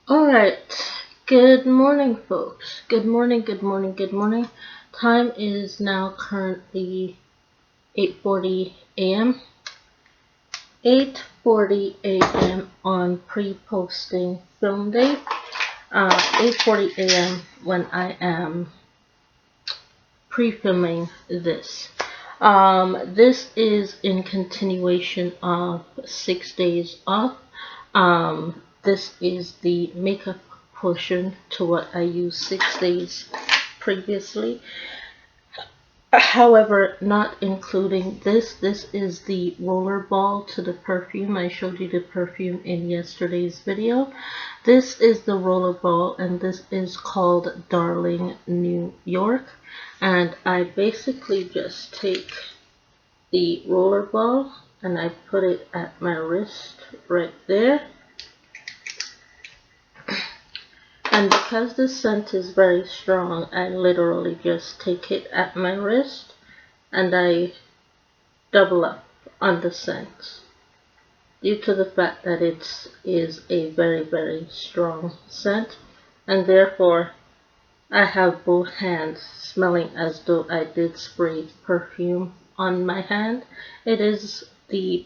All right. Good morning, folks. Good morning, good morning, good morning. Time is now currently 8:40 a.m. 8:40 a.m. on pre-posting film day. 8:40 a.m. when I am pre-filming this. This is in continuation of 6 days off. This is the makeup portion to what I used 6 days previously. However, not including this. This is the roller ball to the perfume. I showed you the perfume in yesterday's video. This is the roller ball, and this is called Darling New York. And I basically just take the roller ball and I put it at my wrist right there. And because the scent is very strong, I literally just take it at my wrist and I double up on the scent due to the fact that it is a very strong scent, and therefore I have both hands smelling as though I did spray perfume on my hand. It is the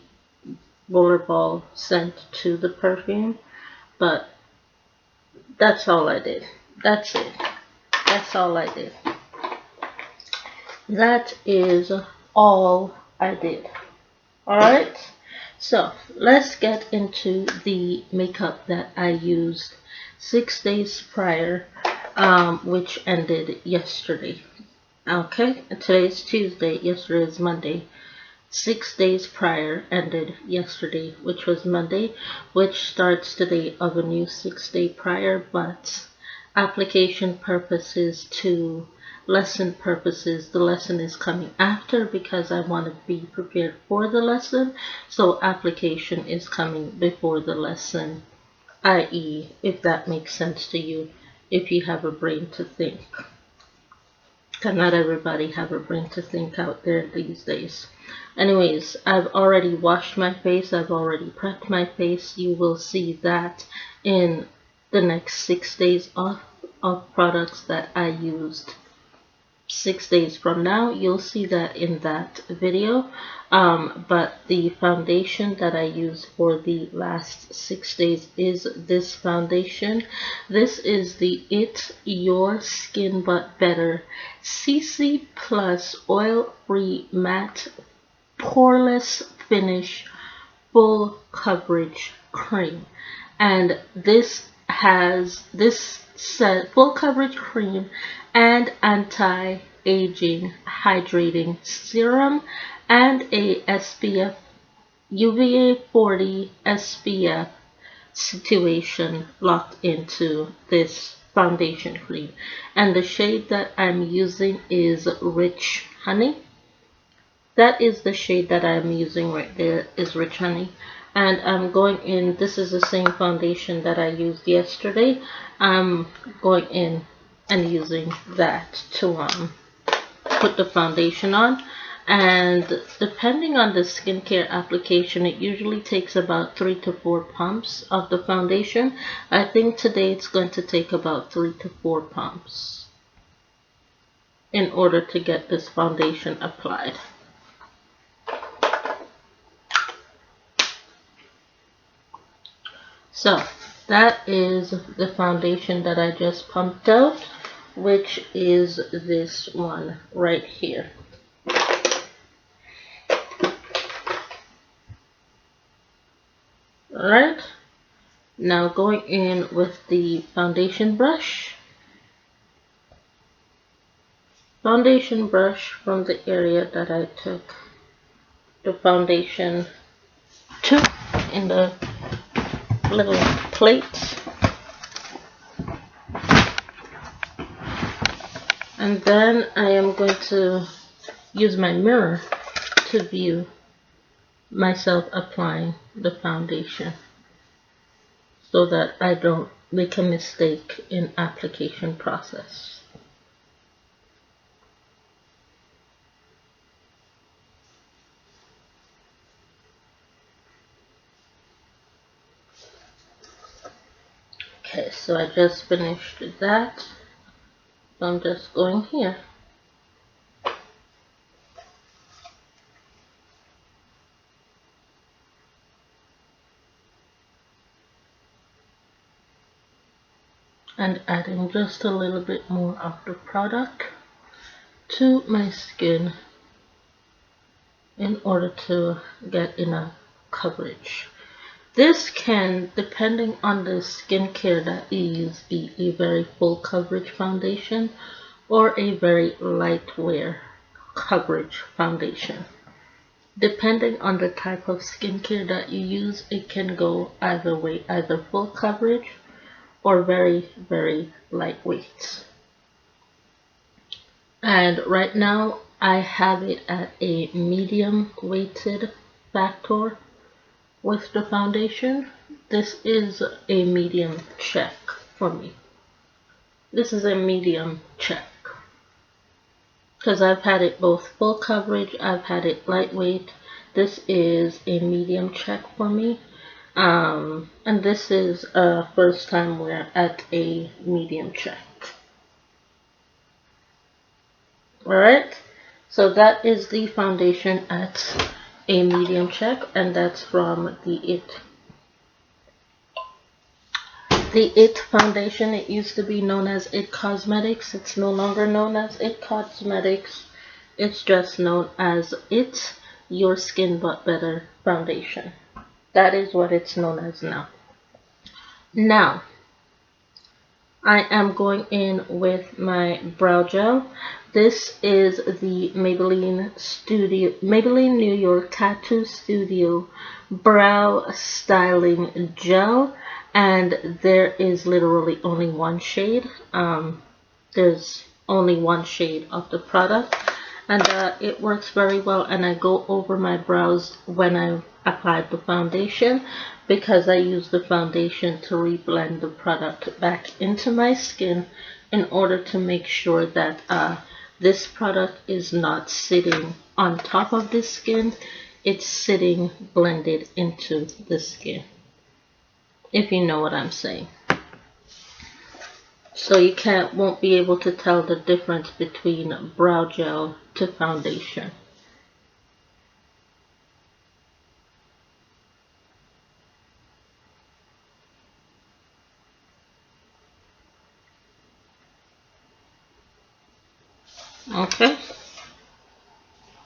rollerball scent to the perfume, but that's all I did. That's it. That's all I did. That is all I did. Alright? So, let's get into the makeup that I used 6 days prior, which ended yesterday. Okay? Today's Tuesday, yesterday is Monday. 6 days prior ended yesterday, which was Monday, which starts today of a new 6 day prior, but application purposes to lesson purposes, the lesson is coming after because I want to be prepared for the lesson. So application is coming before the lesson, i.e., if that makes sense to you, if you have a brain to think. Because not everybody have a brain to think out there these days. Anyways, I've already washed my face. I've already prepped my face. You will see that in the next 6 days of products that I used 6 days from now. You'll see that in that video. But the foundation that I used for the last 6 days is this foundation. This is the It Your Skin But Better CC Plus Oil Free Matte Poreless Finish Full Coverage Cream. And this has this set full coverage cream and anti-aging hydrating serum and a SPF UVA 40 SPF situation locked into this foundation cream. And the shade that I'm using is Rich Honey. That is the shade that I'm using right there, is Rich Honey. And I'm going in, this is the same foundation that I used yesterday. I'm going in and using that to put the foundation on. And depending on the skincare application, it usually takes about 3 to 4 pumps of the foundation. I think today it's going to take about 3 to 4 pumps in order to get this foundation applied. So that is the foundation that I just pumped out, which is this one right here. Alright, now going in with the foundation brush. Foundation brush from the area that I took the foundation to in the little plate. And then I am going to use my mirror to view myself applying the foundation so that I don't make a mistake in application process. Okay, so I just finished that. So I'm just going here. And adding just a little bit more of the product to my skin in order to get enough coverage. This can, depending on the skincare that you use, be a very full coverage foundation or a very light wear coverage foundation. Depending on the type of skincare that you use, it can go either way, either full coverage or very, very lightweight. And right now I have it at a medium weighted factor with the foundation. This is a medium check for me. This is a medium check. Because I've had it both full coverage, I've had it lightweight. This is a medium check for me. And this is a first time wear at a medium check. Alright, so that is the foundation at a medium check, and that's from the IT foundation. It used to be known as IT Cosmetics. It's no longer known as IT Cosmetics. It's just known as IT Your Skin But Better foundation. That is what it's known as now. Now, I am going in with my brow gel. This is the Maybelline New York Tattoo Studio Brow Styling Gel, and there is literally only one shade. There's only one shade of the product, and it works very well. And I go over my brows when I apply the foundation, because I use the foundation to reblend the product back into my skin in order to make sure that this product is not sitting on top of the skin, it's sitting blended into the skin, if you know what I'm saying. So you won't be able to tell the difference between brow gel to foundation. Okay,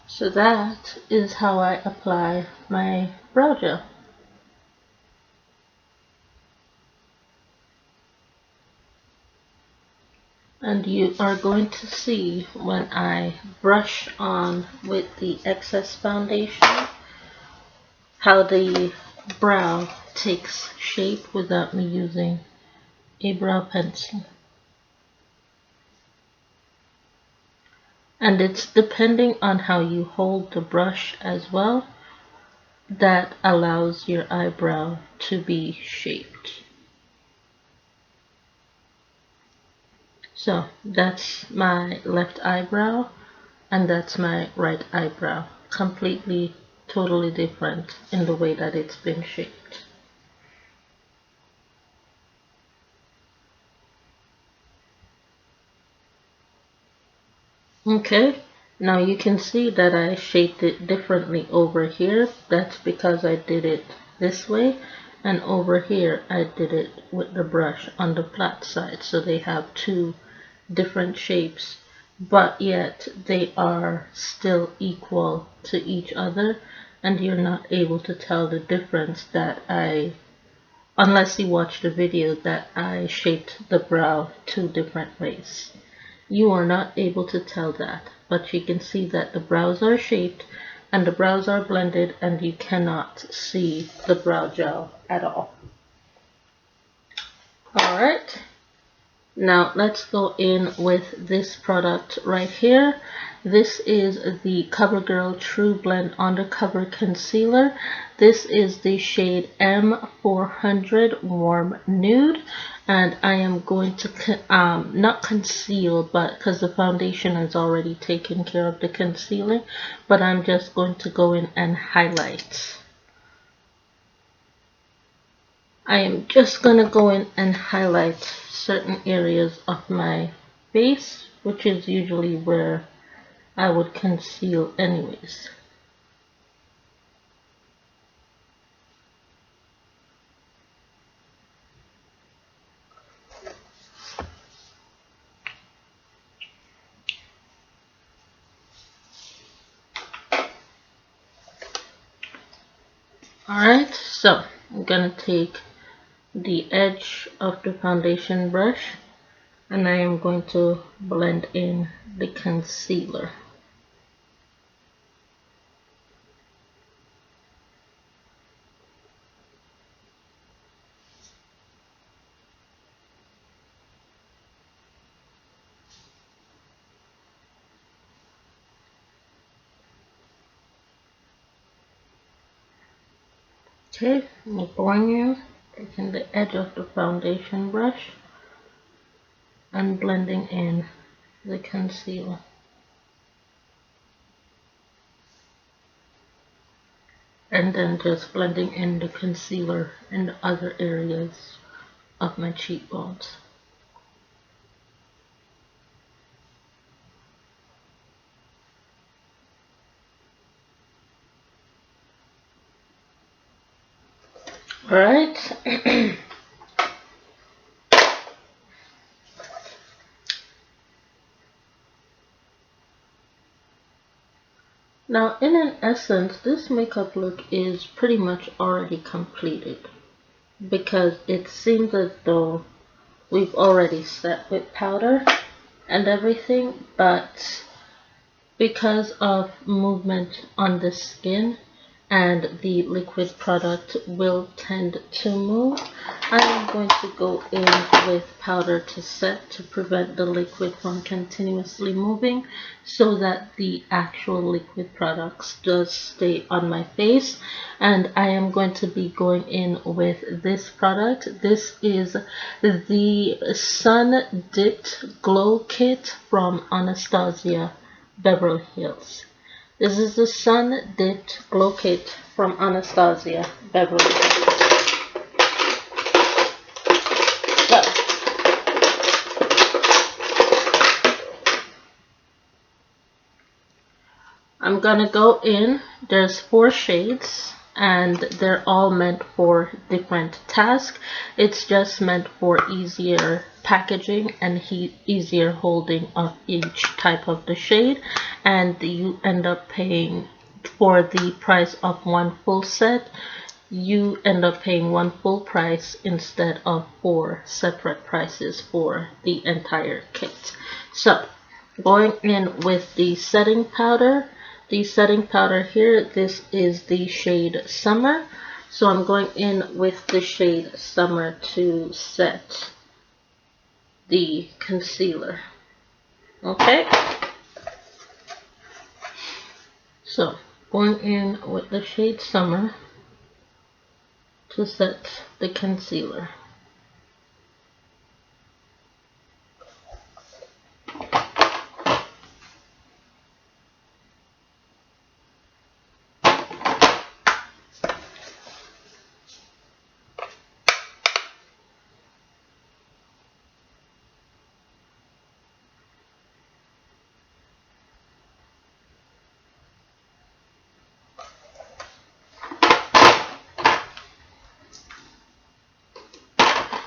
so that is how I apply my brow gel. And you are going to see when I brush on with the excess foundation how the brow takes shape without me using a brow pencil. And it's depending on how you hold the brush as well that allows your eyebrow to be shaped. So that's my left eyebrow and that's my right eyebrow. Completely, totally different in the way that it's been shaped. Okay, now you can see that I shaped it differently over here. That's because I did it this way, and over here I did it with the brush on the flat side. So they have two different shapes, but yet they are still equal to each other, and you're not able to tell the difference that unless you watch the video, that I shaped the brow two different ways. You are not able to tell that, but you can see that the brows are shaped and the brows are blended, and you cannot see the brow gel at all. Alright, now let's go in with this product right here. This is the CoverGirl True Blend Undercover Concealer. This is the shade M400 Warm Nude, and I am going to not conceal, but because the foundation has already taken care of the concealing, but I'm just going to go in and highlight. I am just gonna go in and highlight certain areas of my face, which is usually where I would conceal anyways. Alright, so I'm gonna take the edge of the foundation brush and I am going to blend in the concealer. Okay, I'm going in, taking the edge of the foundation brush and blending in the concealer. And then just blending in the concealer in the other areas of my cheekbones. Alright. Now, in an essence, this makeup look is pretty much already completed because it seems as though we've already set with powder and everything, but because of movement on the skin and the liquid product will tend to move, I am going to go in with powder to set to prevent the liquid from continuously moving so that the actual liquid products does stay on my face. And I am going to be going in with this product. This is the Sun Dipped Glow Kit from Anastasia Beverly Hills. This is the Sun Dipped Glow Kit from Anastasia Beverly Hills. So, I'm gonna go in. There's 4 shades and they're all meant for different tasks. It's just meant for easier packaging and easier holding of each type of the shade, and you end up paying for the price of one full set. You end up paying one full price instead of 4 separate prices for the entire kit. So, going in with the setting powder. The setting powder here, this is the shade Summer. So I'm going in with the shade Summer to set the concealer. Okay. So going in with the shade Summer to set the concealer.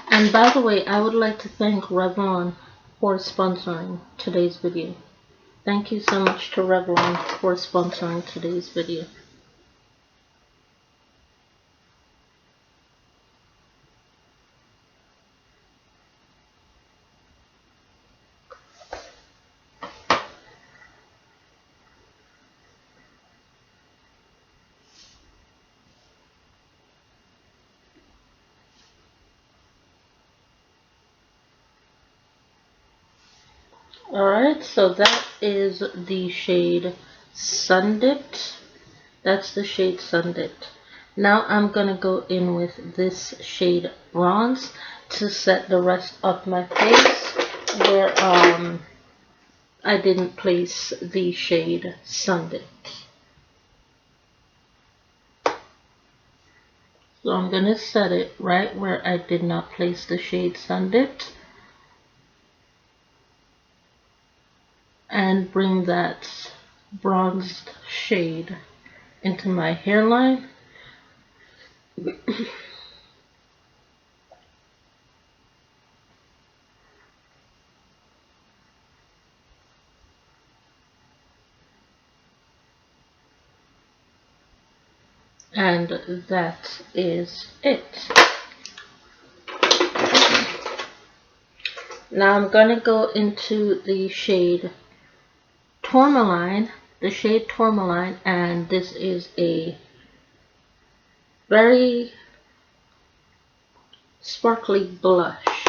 And by the way, I would like to thank Revlon for sponsoring today's video. Thank you so much to Revlon for sponsoring today's video. Alright, so that is the shade Sun Dipped. That's the shade Sun Dipped. Now I'm gonna go in with this shade Bronze to set the rest of my face where I didn't place the shade Sun Dipped. So I'm going to set it right where I did not place the shade Sun Dipped. And bring that bronzed shade into my hairline. And that is it. Now I'm going to go into the shade Tourmaline, and this is a very sparkly blush.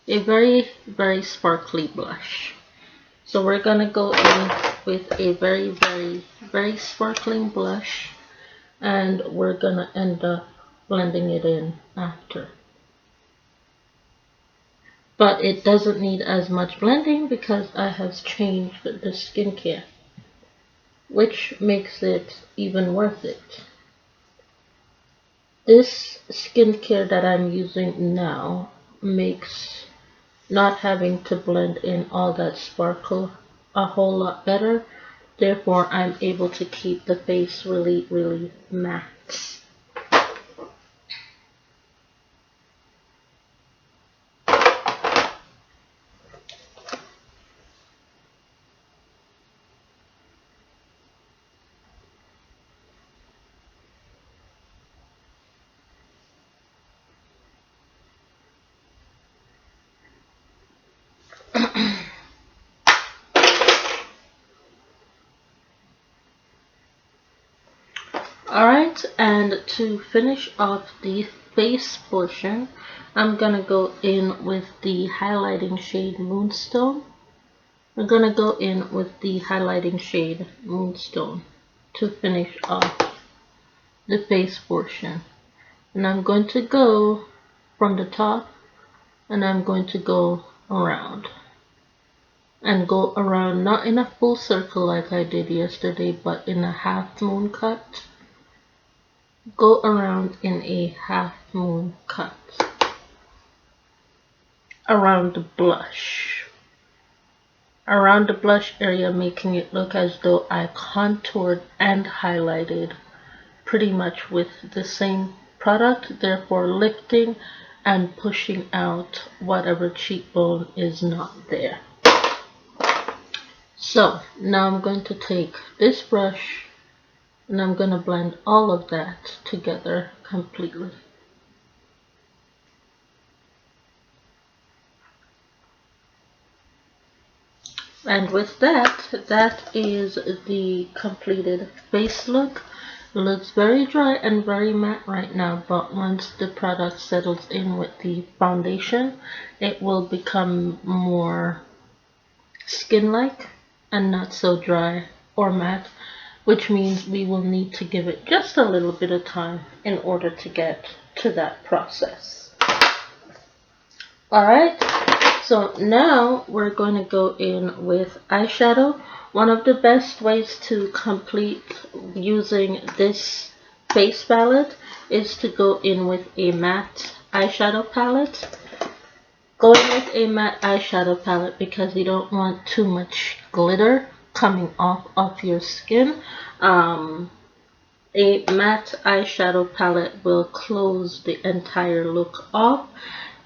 A very, very sparkly blush. So we're going to go in with a very, very, very sparkling blush, and we're going to end up blending it in after. But it doesn't need as much blending because I have changed the skincare, which makes it even worth it. This skincare that I'm using now makes not having to blend in all that sparkle a whole lot better. Therefore, I'm able to keep the face really, really matte. Alright, and to finish off the face portion, I'm gonna go in with the highlighting shade Moonstone. We're gonna go in with the highlighting shade Moonstone to finish off the face portion. And I'm going to go from the top, and I'm going to go around. And go around not in a full circle like I did yesterday, but in a half moon cut. Go around in a half moon cut around the blush. Around the blush area, making it look as though I contoured and highlighted pretty much with the same product, therefore lifting and pushing out whatever cheekbone is not there. So now I'm going to take this brush and I'm going to blend all of that together completely. And with that, that is the completed face look. It looks very dry and very matte right now, but once the product settles in with the foundation, it will become more skin-like and not so dry or matte, which means we will need to give it just a little bit of time in order to get to that process. Alright, so now we're going to go in with eyeshadow. One of the best ways to complete using this face palette is to go in with a matte eyeshadow palette. Go in with a matte eyeshadow palette because you don't want too much glitter coming off of your skin. A matte eyeshadow palette will close the entire look off.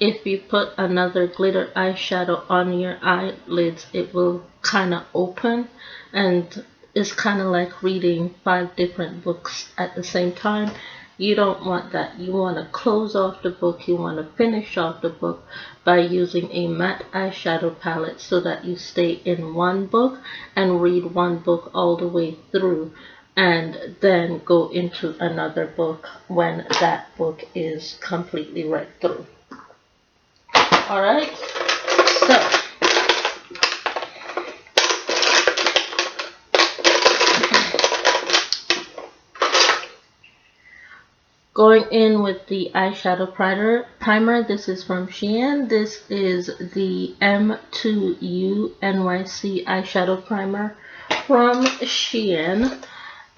If you put another glitter eyeshadow on your eyelids, it will kind of open, and it's kind of like reading 5 different books at the same time. You don't want that. You want to close off the book. You want to finish off the book by using a matte eyeshadow palette so that you stay in one book and read one book all the way through, and then go into another book when that book is completely read through. Alright, so going in with the eyeshadow primer, this is from Shein. This is the M2U NYC eyeshadow primer from Shein.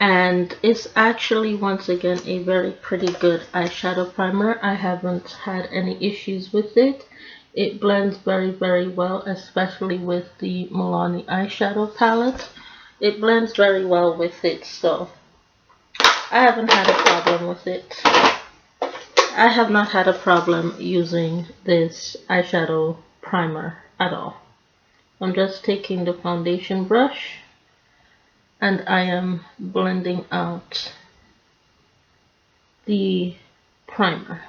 and it's actually once again a very pretty good eyeshadow primer. I haven't had any issues with it. It blends very well, especially with the Milani eyeshadow palette. It blends very well with it, so I haven't had a problem with it. I have not had a problem using this eyeshadow primer at all. I'm just taking the foundation brush and I am blending out the primer.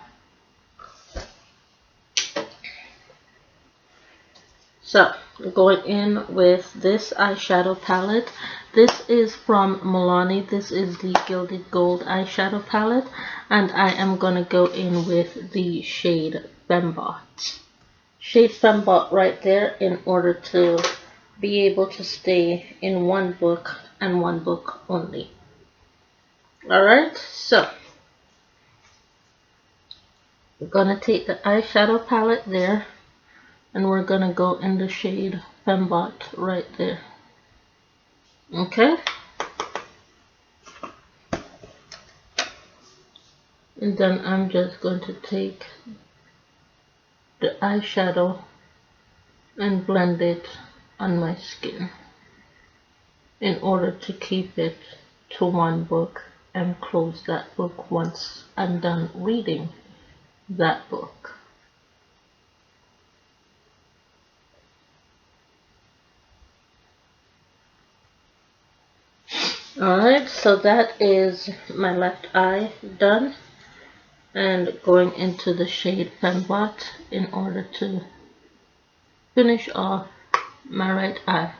So, going in with this eyeshadow palette. This is from Milani. This is the Gilded Gold eyeshadow palette, and I am going to go in with the shade Fembot. Shade Fembot right there in order to be able to stay in one book and one book only. Alright, so we're going to take the eyeshadow palette there, and we're going to go in the shade Fembot right there. Okay? And then I'm just going to take the eyeshadow and blend it on my skin in order to keep it to one book and close that book once I'm done reading that book. Alright, so that is my left eye done, and going into the shade Fembot in order to finish off my right eye.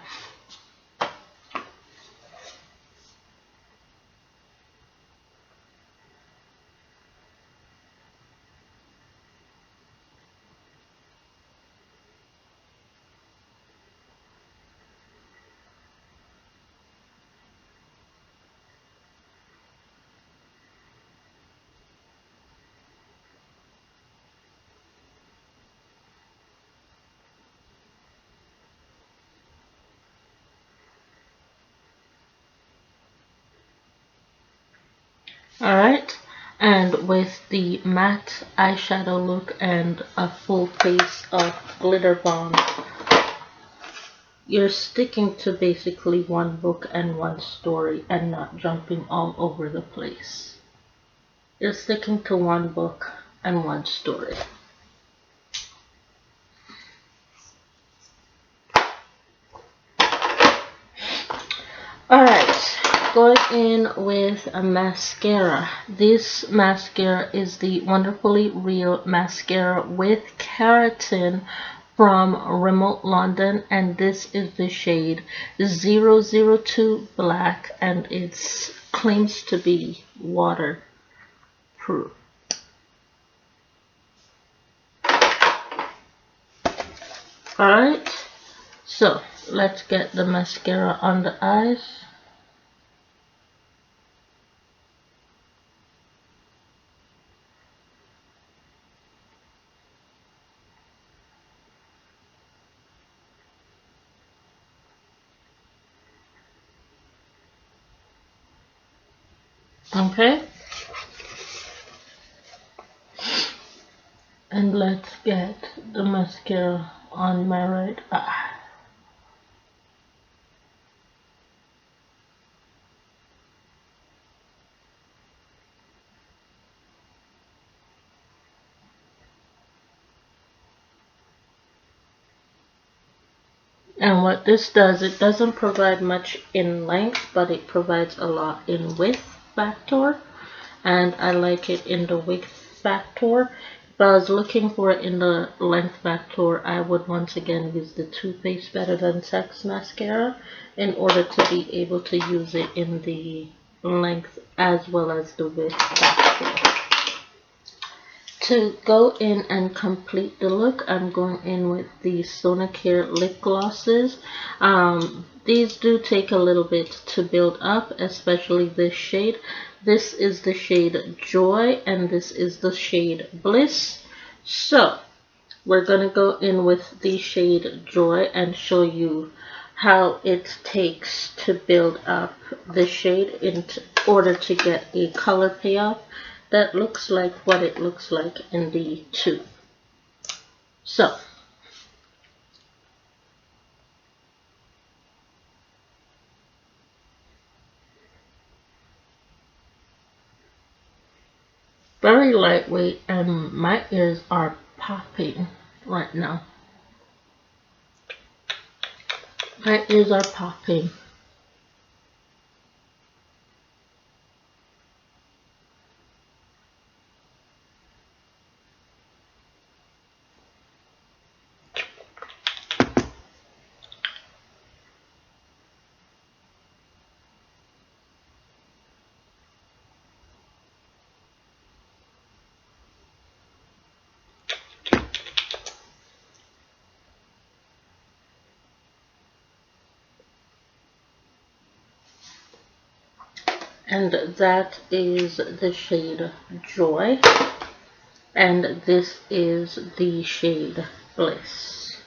Alright, and with the matte eyeshadow look and a full face of glitter bomb, you're sticking to basically one book and one story and not jumping all over the place. You're sticking to one book and one story. Alright, going in with a mascara. This mascara is the Wonderfully Real mascara with keratin from Rimmel London, and this is the shade 002 Black, and it claims to be waterproof. Alright, so let's get the mascara on the eyes. Okay, and let's get the mascara on my right eye. And what this does, it doesn't provide much in length, but it provides a lot in width factor, and I like it in the width factor. If I was looking for it in the length factor, I would once again use the Too Faced Better Than Sex mascara in order to be able to use it in the length as well as the width factor. To go in and complete the look, I'm going in with the Sonicare lip glosses. These do take a little bit to build up, especially this shade. This is the shade Joy, and this is the shade Bliss. So we're going to go in with the shade Joy and show you how it takes to build up the shade in order to get a color payoff that looks like what it looks like in the tube. So very lightweight, and my ears are popping right now. My ears are popping. And that is the shade Joy. And this is the shade Bliss.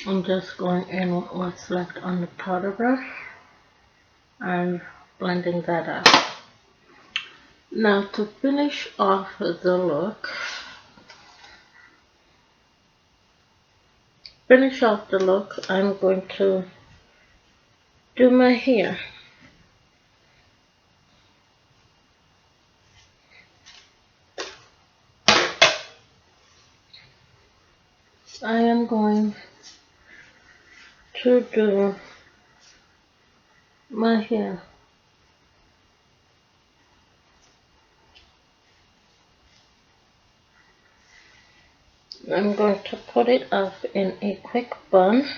I'm just going in with what's left on the powder brush and blending that out. Now to finish off the look, I'm going to do my hair. I am going to do my hair. I'm going to put it up in a quick bun.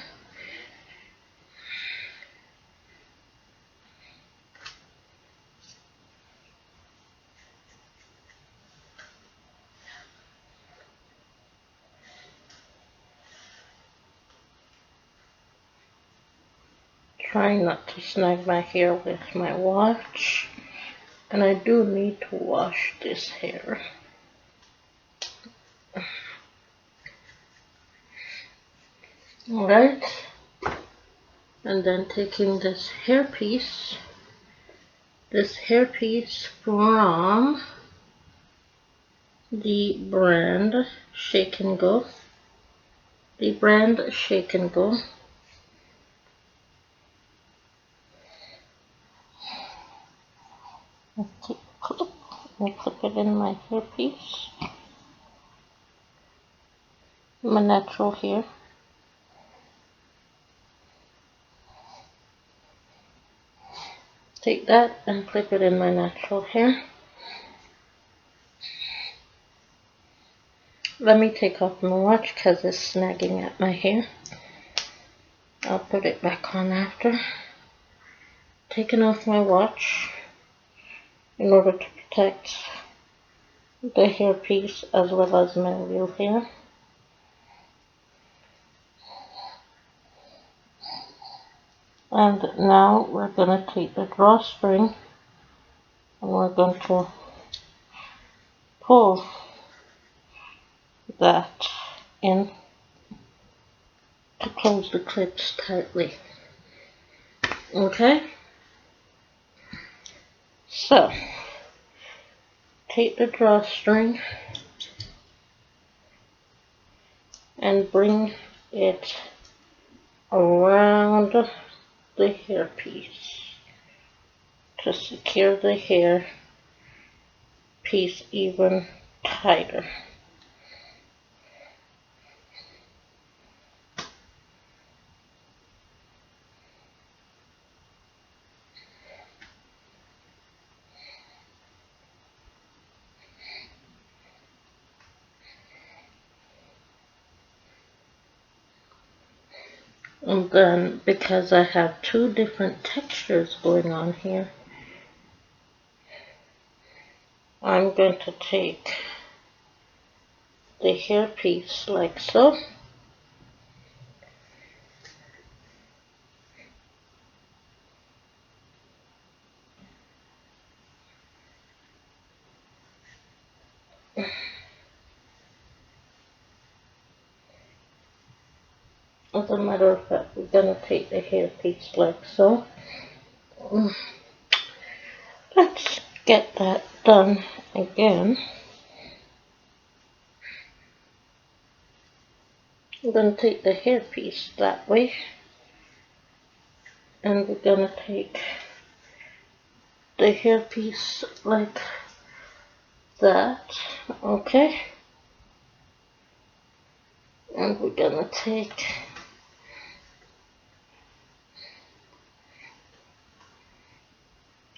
Trying not to snag my hair with my watch. And I do need to wash this hair. Alright. And then taking this hairpiece from the brand Shake and Go. I'll take a clip and clip it in my hairpiece. My natural hair. Take that and clip it in my natural hair. Let me take off my watch because it's snagging at my hair. I'll put it back on after. Taking off my watch in order to protect the hairpiece as well as my real hair. And now we're going to take the drawstring and we're going to pull that in to close the clips tightly. Okay? So, take the drawstring and bring it around the hairpiece to secure the hair piece even tighter. And then, because I have two different textures going on here, I'm going to take the hairpiece like so. As a matter of fact, we're gonna take the hairpiece like so. Let's get that done again. We're gonna take the hairpiece that way, and we're gonna take the hairpiece like that, okay? And we're gonna take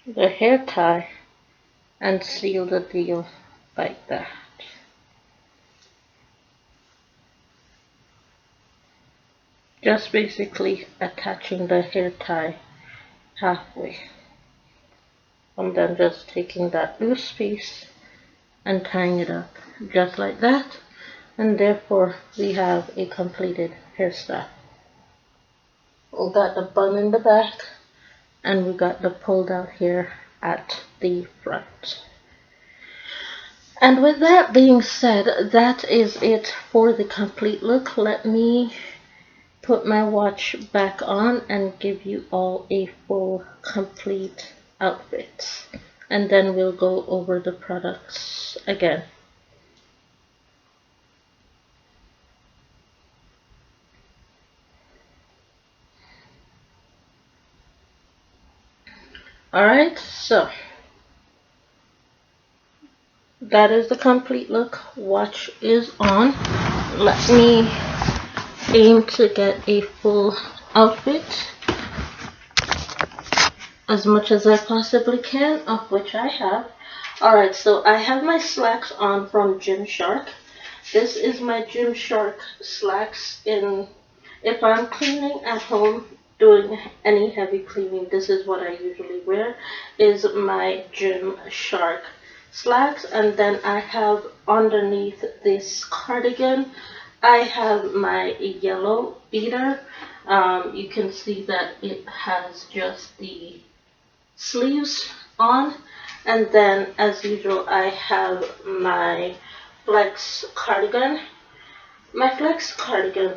the hair tie and seal the deal like that. Just basically attaching the hair tie halfway. And then just taking that loose piece and tying it up just like that. And therefore we have a completed hairstyle. We got the bun in the back, and we got the pulled out hair at the front. And with that being said, that is it for the complete look. Let me put my watch back on and give you all a full complete outfit, and then we'll go over the products again. Alright, so that is the complete look. Watch is on. Let me aim to get a full outfit as much as I possibly can, of which I have. Alright, so I have my slacks on from Gymshark. This is my Gymshark slacks. If I'm cleaning at home, doing any heavy cleaning, this is what I usually wear, is my Gymshark slacks. And then I have underneath this cardigan, I have my yellow beater. You can see that it has just the sleeves on, and then as usual I have my flex cardigan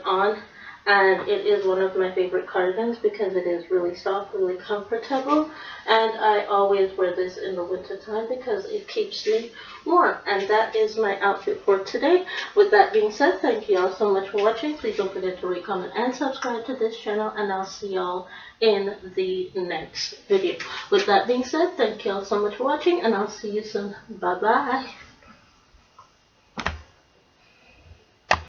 on, and it is one of my favorite cardigans because it is really soft, really comfortable, and I always wear this in the winter time because it keeps me warm. And that is my outfit for today. With that being said, thank you all so much for watching. Please don't forget to rate, comment, and subscribe to this channel, and I'll see y'all in the next video. With that being said, thank you all so much for watching, and I'll see you soon. Bye bye.